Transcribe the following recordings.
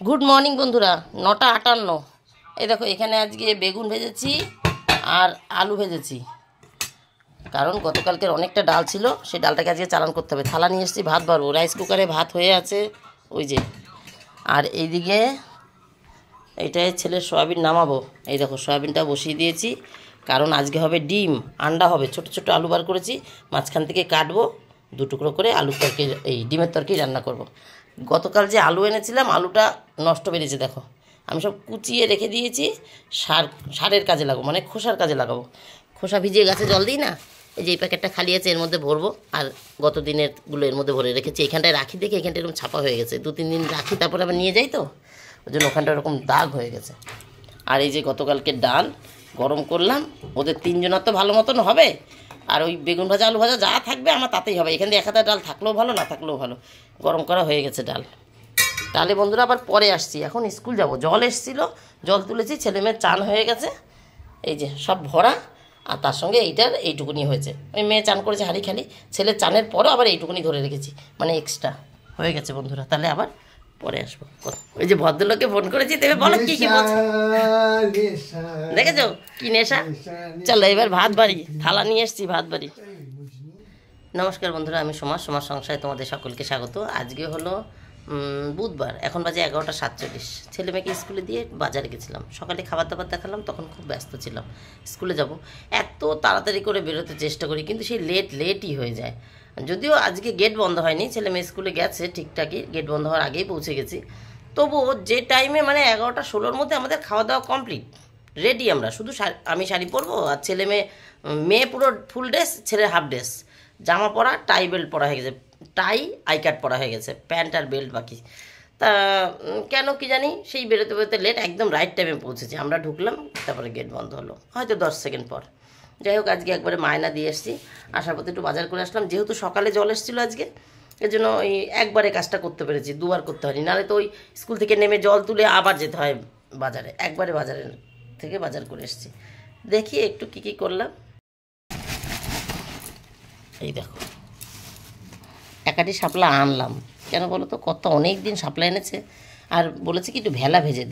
Good morning বন্ধুরা, 9:58। এই দেখো, এখানে আজকে বেগুন ভেজেছি আর আলু ভেজেছি, কারণ গতকালকের অনেকটা ডাল ছিল, সেই ডালটাকে আজকে চালান করতে হবে। থালা নিয়ে এসেছি, ভাত বাড়বো। রাইস কুকারে ভাত হয়ে আছে ওই যে। আর এইদিকে এইটাই ছেলের সয়াবিন নামাবো। এই দেখো, সয়াবিনটা বসিয়ে দিয়েছি, কারণ আজকে হবে ডিম, আন্ডা হবে। ছোট ছোট আলু বার করেছি, মাঝখান থেকে কাটবো, 2 টুকরো করে আলু তরকারি, এই ডিমের তরকারি রান্না করব। গতকাল যে আলু এনেছিলাম, আলুটা নষ্ট বেরিয়েছে। দেখো, আমি সব কুচিয়ে রেখে দিয়েছি, সারের কাজে লাগাবো, মানে খোসার কাজে লাগাবো। খোসা ভিজিয়ে গাছে জল দিই না, এই যে এই প্যাকেটটা খালি আছে, এর মধ্যে ভরবো। আর গত দিনেরগুলো এর মধ্যে ভরে রেখেছি। এখানটায় রাখি, দেখে এখানটা এরকম ছাপা হয়ে গেছে। 2-3 দিন রাখি, তারপরে আবার নিয়ে যাই, তো ওই জন্য ওখানটা ওরকম দাগ হয়ে গেছে। আর এই যে গতকালকে ডাল গরম করলাম, ওদের 3 জনের তো ভালো মতন হবে। আর ওই বেগুন ভাজা আলু ভাজা যা থাকবে আমার তাতেই হবে। এখান থেকে 1 হাতা ডাল থাকলেও ভালো, না থাকলেও ভালো। গরম করা হয়ে গেছে ডাল। তাহলে বন্ধুরা আবার পরে আসছি, এখন স্কুল যাব। জল এসেছিল, জল তুলেছি, ছেলেমেয়ের চান হয়ে গেছে, এই যে সব ভরা। আর তার সঙ্গে এইটুকুনি হয়েছে। ওই মেয়ে চান করেছে হাঁড়ি খালি, ছেলের চানের পরও আবার এইটুকুনি ধরে রেখেছি, মানে এক্সট্রা হয়ে গেছে বন্ধুরা। তাহলে আবার পরে আসবো। ওই যে ভদ্রলোককে ফোন করেছি, দেবে বলো কি কি বলছে, দেখেছো কি নেশা। চলো এবার ভাত বাড়ি, থালা নিয়ে এসছি, ভাত বাড়ি। নমস্কার বন্ধুরা, আমি সোমা সংসারে তোমাদের সকলকে স্বাগত। আজকে হলো বুধবার, এখন বাজে 11:47। ছেলে মেয়েকে স্কুলে দিয়ে বাজারে গেছিলাম। সকালে খাবার দাবার দেখালাম, তখন খুব ব্যস্ত ছিলাম। স্কুলে যাব, এত তাড়াতাড়ি করে বেরোতে চেষ্টা করি, কিন্তু সেই লেটই হয়ে যায়। যদিও আজকে গেট বন্ধ হয়নি, ছেলে মেয়ে স্কুলে গেছে ঠিকঠাকই, গেট বন্ধ হওয়ার আগেই পৌঁছে গেছি। তবুও যে টাইমে, মানে 11:16-র মধ্যে আমাদের খাওয়া দাওয়া কমপ্লিট, রেডি। আমরা শুধু আমি শাড়ি পরবো, আর ছেলে মেয়ে পুরো ফুল ড্রেস, ছেলের হাফ ড্রেস, জামা পরা, টাই বেল্ট পরা হয়ে গেছে, টাই আই কাট পরা হয়ে গেছে, প্যান্ট আর বেল্ট বাকি। তা কেন কি জানি, সেই বেরোতে বেরোতে লেট, একদম রাইট টাইমে পৌঁছেছি। আমরা ঢুকলাম, তারপরে গেট বন্ধ হলো, হয়তো 10 সেকেন্ড পর। যাই হোক, আজকে একবারে মায়না দিয়ে এসেছি। আসার পথে একটু বাজার করে আসলাম, যেহেতু সকালে জল এসেছিলো আজকে, এর জন্য ওই একবারে কাজটা করতে পেরেছি, 2বার করতে হয়নি। নাহলে তো ওই স্কুল থেকে নেমে জল তুলে আবার যেতে হয় বাজারে। একবারে বাজারের থেকে বাজার করে এসেছি। দেখি একটু কী করলাম। এই দেখো, একাটি শাপলা আনলাম। কেন বলো তো, অনেক দিন শাপলা এনেছে, আর বলেছে কি একটু ভেলা ভেজে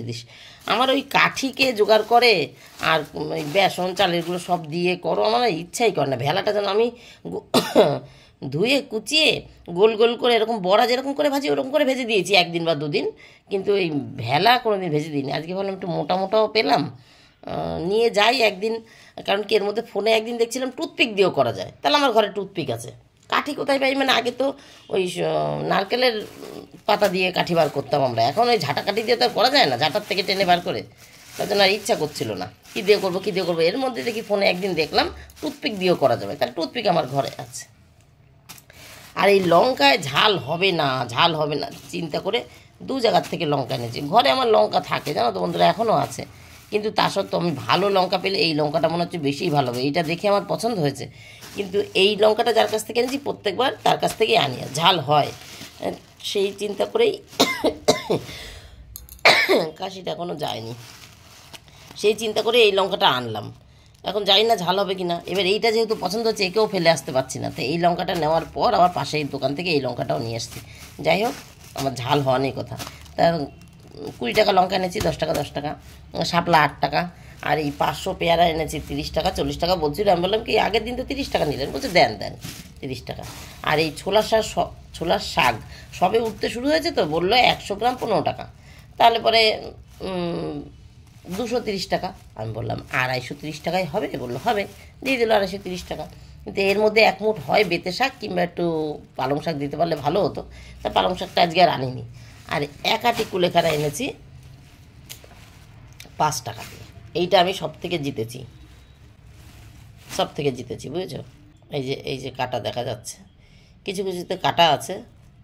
দিস। আমার ওই কাঠিকে জোগাড় করে আর ওই বেসন চালেরগুলো সব দিয়ে করো, আমার ইচ্ছাই করে না। ভেলাটা যেন আমি ধুয়ে কুচিয়ে গোল গোল করে এরকম বড়া যেরকম করে ভাজি, ওরকম করে ভেজে দিয়েছি 1 দিন বা 2 দিন, কিন্তু এই ভেলা কোনো দিন ভেজে দিইনি। আজকে ভাবলাম একটু মোটা মোটাও পেলাম, নিয়ে যাই একদিন। কারণ কি, এর মধ্যে ফোনে একদিন দেখছিলাম টুথপিক দিয়েও করা যায়, তাহলে আমার ঘরে টুথপিক আছে। কাঠি কোথায় পাই, মানে আগে তো ওই নারকেলের পাতা দিয়ে কাঠি বার করতাম আমরা, এখন ওই ঝাঁটা কাঠি দিয়ে তো আর করা যায় না, ঝাঁটার থেকে টেনে বার করে। তার জন্য আর ইচ্ছা করছিল না, কী দিয়ে করবো। এর মধ্যে দেখি ফোনে একদিন দেখলাম টুথপিক দিয়েও করা যাবে, তাহলে টুথপিক আমার ঘরে আছে। আর এই লঙ্কায় ঝাল হবে না চিন্তা করে 2 জায়গার থেকে লঙ্কা এনেছি। ঘরে আমার লঙ্কা থাকে, জানো তো বন্ধুরা, এখনও আছে। কিন্তু তা সত্ত্বেও আমি ভালো লঙ্কা পেলে, এই লঙ্কাটা মনে হচ্ছে বেশিই ভালো হবে, এইটা দেখে আমার পছন্দ হয়েছে। কিন্তু এই লঙ্কাটা যার কাছ থেকে এনেছি, প্রত্যেকবার তার কাছ থেকেই আনি, ঝাল হয়, সেই চিন্তা করেই কাশিটা এখনও যায়নি, সেই চিন্তা করে এই লঙ্কাটা আনলাম। এখন জানি না ঝাল হবে কি না। এবার এইটা যেহেতু পছন্দ হচ্ছে, একেও ফেলে আসতে পারছি না, তো এই লঙ্কাটা নেওয়ার পর আবার পাশের দোকান থেকে এই লঙ্কাটাও নিয়ে এসেছি। যাই হোক, আমার ঝাল হওয়া নেই কথা। তা 20 টাকা লঙ্কা এনেছি, 10 টাকা, শাপলা 8 টাকা, আর এই 500 পেয়ারা এনেছি 30 টাকা, 40 টাকা বলছিল। আমি বললাম কি, আগের দিন তো 30 টাকা নিলেন, বলছে দেন 30 টাকা। আর এই ছোলার শাক সবে উঠতে শুরু হয়েছে, তো বললো 100 গ্রাম 15 টাকা, তাহলে পরে 230 টাকা। আমি বললাম 230 টাকায় হবে, বললো হবে, দিয়ে দিল 230 টাকা। কিন্তু এর মধ্যে 1 মুঠ হয় বেতে শাক, কিংবা একটু পালং শাক দিতে পারলে ভালো হতো, তা পালং শাকটা আজকে আর আনিনি। আর 1 আঁটি কুলেখাড়া এনেছি 5 টাকা দিয়ে। এইটা আমি সব থেকে জিতেছি, বুঝেছো। এই যে কাটা দেখা যাচ্ছে, কিছু কিছুতে কাটা আছে,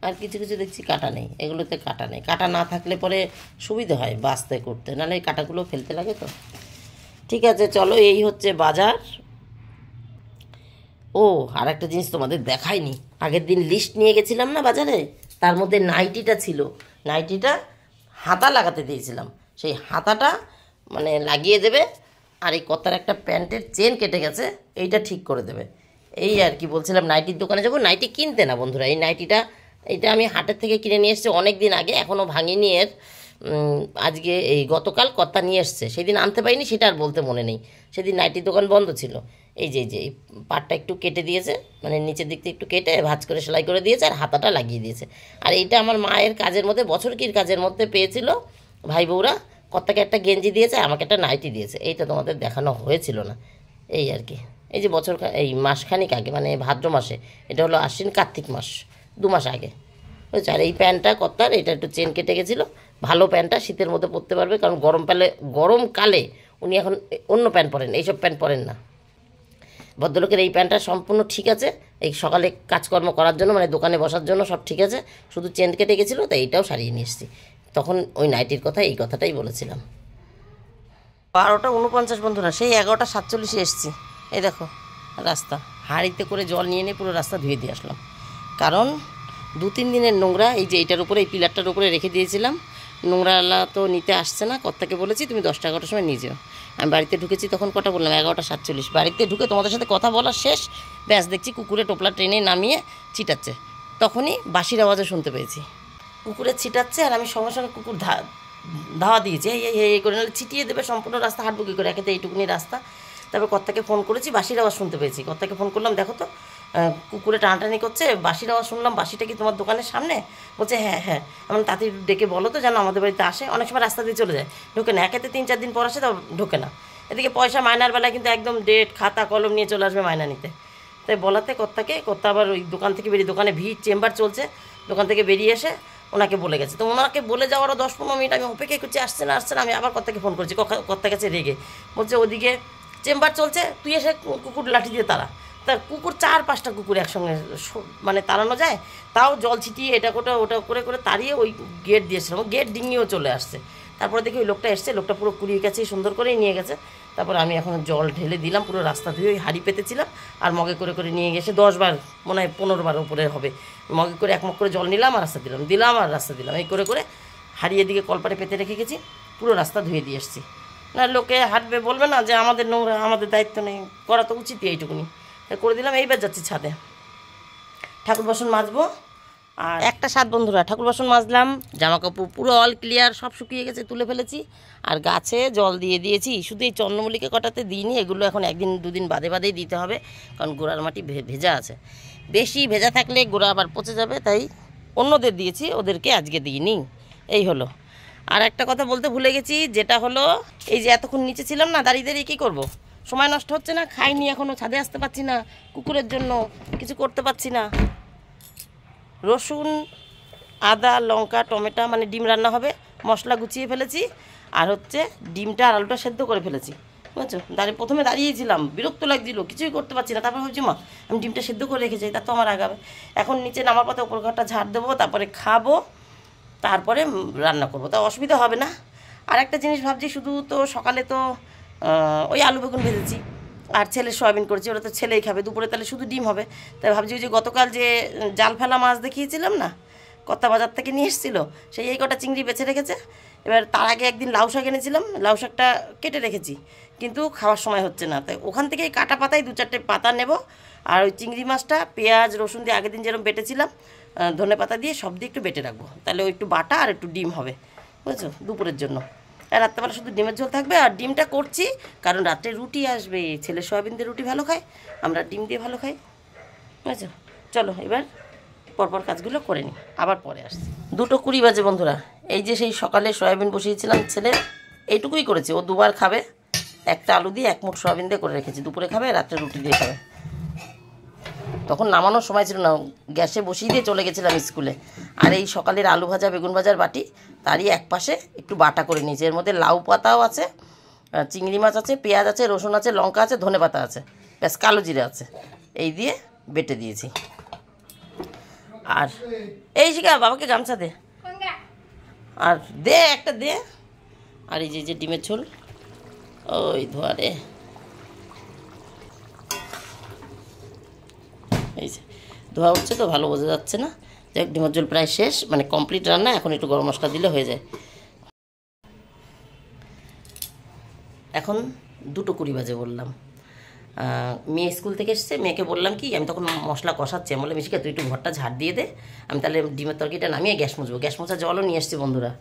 আর কিছু কিছু দেখছি কাটা নেই। এগুলোতে কাটা নেই, কাটা না থাকলে পরে সুবিধা হয় বাছতে করতে, নাহলে এই কাটাগুলো ফেলতে লাগে তো। ঠিক আছে, চলো, এই হচ্ছে বাজার। ও, আর একটা জিনিস তোমাদের দেখাইনি, আগের দিন লিস্ট নিয়ে গেছিলাম না বাজারে, তার মধ্যে নাইটিটা ছিল। নাইটিটা হাতা লাগাতে দিয়েছিলাম, সেই হাতাটা মানে লাগিয়ে দেবে। আর এই কতার একটা প্যান্টের চেন কেটে গেছে, এইটা ঠিক করে দেবে। এই আর কি বলছিলাম, নাইটির দোকানে যাবো, নাইটি কিনতে না বন্ধুরা, এই নাইটিটা এটা আমি হাটের থেকে কিনে নিয়ে এসেছি অনেক দিন আগে, এখনও ভাঙিনি এর। আজকে এই গতকাল কর্তা নিয়ে এসছে, সেদিন আনতে পারিনি, সেটা আর বলতে মনে নেই। সেদিন নাইটির দোকান বন্ধ ছিল। এই যে এই পাটটা একটু কেটে দিয়েছে, মানে নিচের দিক থেকে একটু কেটে ভাঁজ করে সেলাই করে দিয়েছে, আর হাতাটা লাগিয়ে দিয়েছে। আর এইটা আমার মায়ের কাজের মধ্যে, বছরকির কাজের মধ্যে পেয়েছিল ভাই বউরা। কর্তাকে একটা গেঞ্জি দিয়েছে, আমাকে একটা নাইটি দিয়েছে। এইটা তোমাদের দেখানো হয়েছিল না, এই আর কি। এই যে এই মাসখানিক আগে, মানে ভাদ্র মাসে, এটা হলো আশ্বিন কার্তিক মাস, 2 মাস আগে বুঝছো। আর এই প্যান্টটা কর্তার, এটা একটু চেন কেটে গেছিলো। ভালো প্যান্টটা, শীতের মধ্যে পরতে পারবে, কারণ গরমকালে উনি এখন অন্য প্যান্ট পরেন, এইসব প্যান্ট পরেন না। ভদ্রলোকের এই প্যান্টটা সম্পূর্ণ ঠিক আছে, এই সকালে কাজকর্ম করার জন্য, মানে দোকানে বসার জন্য সব ঠিক আছে, শুধু চেন কেটে গেছিলো, তাই এইটাও সারিয়ে নিয়ে এসেছি। তখন ওই নাইটির কথা, এই কথাটাই বলেছিলাম। 12:49 বন্ধুরা, সেই 11:47 এসেছি। এই দেখো রাস্তা, হাঁড়িতে করে জল নিয়ে নিয়ে পুরো রাস্তা ধুয়ে দিয়ে আসলাম। কারণ 2-3 দিনের নোংরা, এই যে এইটার উপরে, এই পিলারটার উপরে রেখে দিয়েছিলাম। নোংরাওয়ালা তো নিতে আসছে না, কর্তাকে বলেছি তুমি 10টা-11টার সময় নিয়ে যাও। আমি বাড়িতে ঢুকেছি তখন কটা বললাম, 11:47। বাড়িতে ঢুকে তোমাদের সাথে কথা বলা শেষ, ব্যাস দেখছি কুকুরে টোপলা ট্রেনে নামিয়ে ছিটাচ্ছে। তখনই বাঁশির আওয়াজও শুনতে পেয়েছি, কুকুরে ছিটাচ্ছে। আর আমি সঙ্গে সঙ্গে কুকুর ধাওয়া দিয়েছি, এই করে নাহলে ছিটিয়ে দেবে, সম্পূর্ণ রাস্তা হাঁটবো কী করে, একেতে এইটুকুনি রাস্তা। তারপর কর্তাকে ফোন করেছি, বাঁশির আওয়াজ শুনতে পেয়েছি। কর্তাকে ফোন করলাম, দেখো তো কুকুরে টানাটানি করছে, বাঁশির আওয়াজ শুনলাম, বাঁশিটা কি তোমার দোকানের সামনে? বলছে হ্যাঁ হ্যাঁ। এমন তাতে ডেকে বলো তো যেন আমাদের বাড়িতে আসে। অনেক সময় রাস্তা দিয়ে চলে যায়, ঢোকে না, একেতে 3-4 দিন পর আসে, তাও ঢোকে না। এদিকে পয়সা মায়নার বেলায় কিন্তু একদম ডেট খাতা কলম নিয়ে চলে আসবে মায়না নিতে। তাই বলাতে কর্তাকে, কর্তা আবার ওই দোকান থেকে বেরিয়ে, দোকানে ভিড়, চেম্বার চলছে, দোকান থেকে বেরিয়ে এসে ওনাকে বলে গেছে। তো ওনাকে বলে যাওয়ারও 10-15 মিনিট আমি অপেক্ষা করছি, আসছে না। আমি আবার কর্তাকে ফোন করেছি, কর্তার কাছে রেগে বলছে ওদিকে চেম্বার চলছে, তুই এসে কুকুর লাঠি দিয়ে তারা। তার কুকুর 4-5টা কুকুর একসঙ্গে মানে তাড়ানো যায়? তাও জল ছিটিয়ে এটা ওটা করে করে তাড়িয়ে ওই গেট দিয়েছিলাম, গেট ডিঙিয়েও চলে আসছে। তারপরে দেখি ওই লোকটা এসছে, লোকটা পুরো কুড়িয়ে গেছে, সুন্দর করেই নিয়ে গেছে। তারপর আমি এখন জল ঢেলে দিলাম, পুরো রাস্তা ধুয়ে ওই হাঁড়ি পেতেছিলাম, আর মগে করে করে নিয়ে গেছে 10 বার, মনে হয় 15 বার উপরে হবে। মগে করে 1 মগ করে জল নিলাম আর রাস্তা দিলাম আর রাস্তা দিলাম, এই করে করে হাঁড়িয়ে দিকে কলপারে পেতে রেখে গেছি, পুরো রাস্তা ধুয়ে দিয়ে এসেছি। না লোকে হাঁটবে, বলবে না যে আমাদের নোংরা, আমাদের দায়িত্ব নেই, করা তো উচিতই এইটুকুনি, করে দিলাম। এইবার যাচ্ছি ছাদে, ঠাকুর বাসন মাজবো। আর একটা স্বাদ বন্ধুরা, ঠাকুর বাসন মাজলাম, জামা কাপড় পুরো অল ক্লিয়ার, সব শুকিয়ে গেছে, তুলে ফেলেছি। আর গাছে জল দিয়ে দিয়েছি, শুধু এই চন্দ্রমল্লিকা কটাতে দিইনি, এগুলো এখন 1-2 দিন বাদে বাদেই দিতে হবে, কারণ গোড়ার মাটি ভেজা আছে। বেশি ভেজা থাকলে গোড়া আবার পচে যাবে, তাই অন্যদের দিয়েছি, ওদেরকে আজকে দিইনি। এই হলো। আর একটা কথা বলতে ভুলে গেছি, যেটা হলো এই যে এতক্ষণ নিচে ছিলাম না, দাঁড়িয়ে দাঁড়িয়ে কী করবো, সময় নষ্ট হচ্ছে না, খাইনি এখনও, ছাদে আসতে পারছি না, কুকুরের জন্য কিছু করতে পারছি না। রসুন, আদা, লঙ্কা, টমেটো, মানে ডিম রান্না হবে, মশলা গুছিয়ে ফেলেছি। আর হচ্ছে ডিমটা আর আলুটা সেদ্ধ করে ফেলেছি, বুঝছো। প্রথমে দাঁড়িয়েছিলাম, বিরক্ত লাগছিল, কিছুই করতে পারছি না। তারপর ভাবছি মা আমি ডিমটা সেদ্ধ করে রেখে যাই, তা তো আমার আগাবে। এখন নিচে নামার পথে ওপর ঘরটা ঝাড় দেবো, তারপরে খাবো, তারপরে রান্না করবো, তা অসুবিধা হবে না। আর একটা জিনিস ভাবছি, শুধু তো সকালে তো ওই আলু বেগুন ভেজেছি, আর ছেলে সয়াবিন করেছি, ওরা তো ছেলেই খাবে। দুপুরে তাহলে শুধু ডিম হবে। তাই ভাবছি ওই যে গতকাল যে জাল ফেলা মাছ দেখিয়েছিলাম না, কত্তা বাজার থেকে নিয়ে এসেছিলো, এই কটা চিংড়ি বেছে রেখেছে। এবার তার আগে একদিন লাউ শাক এনেছিলাম, লাউ শাকটা কেটে রেখেছি, কিন্তু খাওয়ার সময় হচ্ছে না, তাই ওখান থেকে কাটা পাতায় 2-4টে পাতা নেব। আর ওই চিংড়ি মাছটা পেঁয়াজ রসুন দিয়ে আগের দিন যেরকম বেটেছিলাম, ধনে পাতা দিয়ে সব দিয়ে একটু বেটে রাখবো, তাহলে ওই একটু বাটা আর একটু ডিম হবে, বুঝছো, দুপুরের জন্য। আর রাত্রেবেলা শুধু ডিমের ঝোল থাকবে। আর ডিমটা করছি কারণ রাত্রে রুটি আসবে, ছেলে সয়াবিন দিয়ে রুটি ভালো খায়, আমরা ডিম দিয়ে ভালো খাই, বুঝছো। চলো এবার পরপর কাজগুলো করে নিই, আবার পরে আসছি। 2:20 বাজে বন্ধুরা। এই যে সেই সকালে সয়াবিন বসিয়েছিলাম, ছেলে এইটুকুই করেছি, ও 2বার খাবে, একটা আলু দিয়ে 1 মুঠ সয়াবিন দিয়ে করে রেখেছি, দুপুরে খাবে, রাত্রে রুটি দিয়ে খাবে। তখন নামানোর সময় ছিল না, গ্যাসে বসিয়ে দিয়ে চলে গেছিলাম স্কুলে। আর এই সকালের আলু ভাজা বেগুন ভাজার বাটি, তারই এক পাশে একটু বাটা করে নিয়েছি, এর মধ্যে লাউ পাতাও আছে, চিংড়ি মাছ আছে, পেঁয়াজ আছে, রসুন আছে, লঙ্কা আছে, ধনে পাতা আছে, ব্যাস কালো জিরে আছে, এই দিয়ে বেটে দিয়েছি। আর এই শিখা বাবাকে গামছা দে, আর দে একটা দে। আর এই যে ডিমের ঝোল, ওই ধোয়ারে, এই যে ধোয়া উঠছে তো, ভালো বোঝা যাচ্ছে না। যাই হোক, ডিমের ঝোল প্রায় শেষ, মানে কমপ্লিট রান্না। এখন একটু গরম মশলা দিলে হয়ে যায়। এখন 2:20 বাজে বললাম। মেয়ে স্কুল থেকে এসছে, মেয়েকে বললাম কি, আমি তখন মশলা কষাচ্ছি, আমি বললাম মিশিকা তুই একটু ঘরটা ঝাড় দিয়ে দে, আমি তাহলে ডিমের তরকারিটা নামিয়ে গ্যাস মুছবো। গ্যাস মোছার জলও নিয়ে এসছে বন্ধুরা।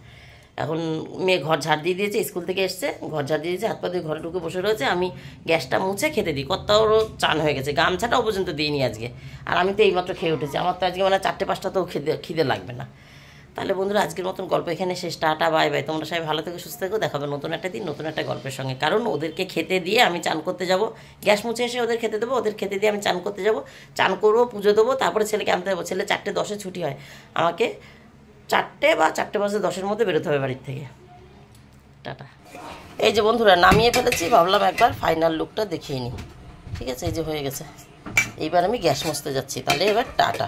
এখন মেয়ে ঘর ঝাড় দিয়ে দিয়েছে, স্কুল থেকে এসছে, ঘর ঝাড় দিয়ে দিয়েছে, হাত পা দিয়ে ঘরে ঢুকে বসে রয়েছে, আমি গ্যাসটা মুছে খেতে দিই। কর্তারও চান হয়ে গেছে, গামছাটাও পর্যন্ত দিইনি আজকে। আর আমি তো এইমাত্র খেয়ে উঠেছি, আমার তো আজকে মানে 4টে 5টাতেও খিদে লাগবে না। তাহলে বন্ধুরা আজকের মতন গল্প এখানে শেষ। Tata bye bye. তোমরা সবাই ভালো থেকে সুস্থ থেকো। দেখাবে নতুন একটা দিন নতুন একটা গল্পের সঙ্গে। কারণ ওদেরকে খেতে দিয়ে আমি চান করতে যাব, গ্যাস মুছে এসে ওদের খেতে দেবো, ওদের খেতে দিয়ে আমি চান করতে যাব, চান করবো, পুজো দেবো, তারপরে ছেলেকে আনতে যাবো। ছেলে 4টে 10-এ ছুটি হয়, আমাকে 4টে বা 4টে 5-10-এর মধ্যে বেরোতে হবে বাড়ির থেকে। টাটা। এই যে বন্ধুরা নামিয়ে ফেলেছি, ভাবলাম একবার ফাইনাল লুকটা দেখিয়ে নিই। ঠিক আছে, এই যে হয়ে গেছে। এইবার আমি গ্যাস মুছতে যাচ্ছি, তাহলে এবার টাটা।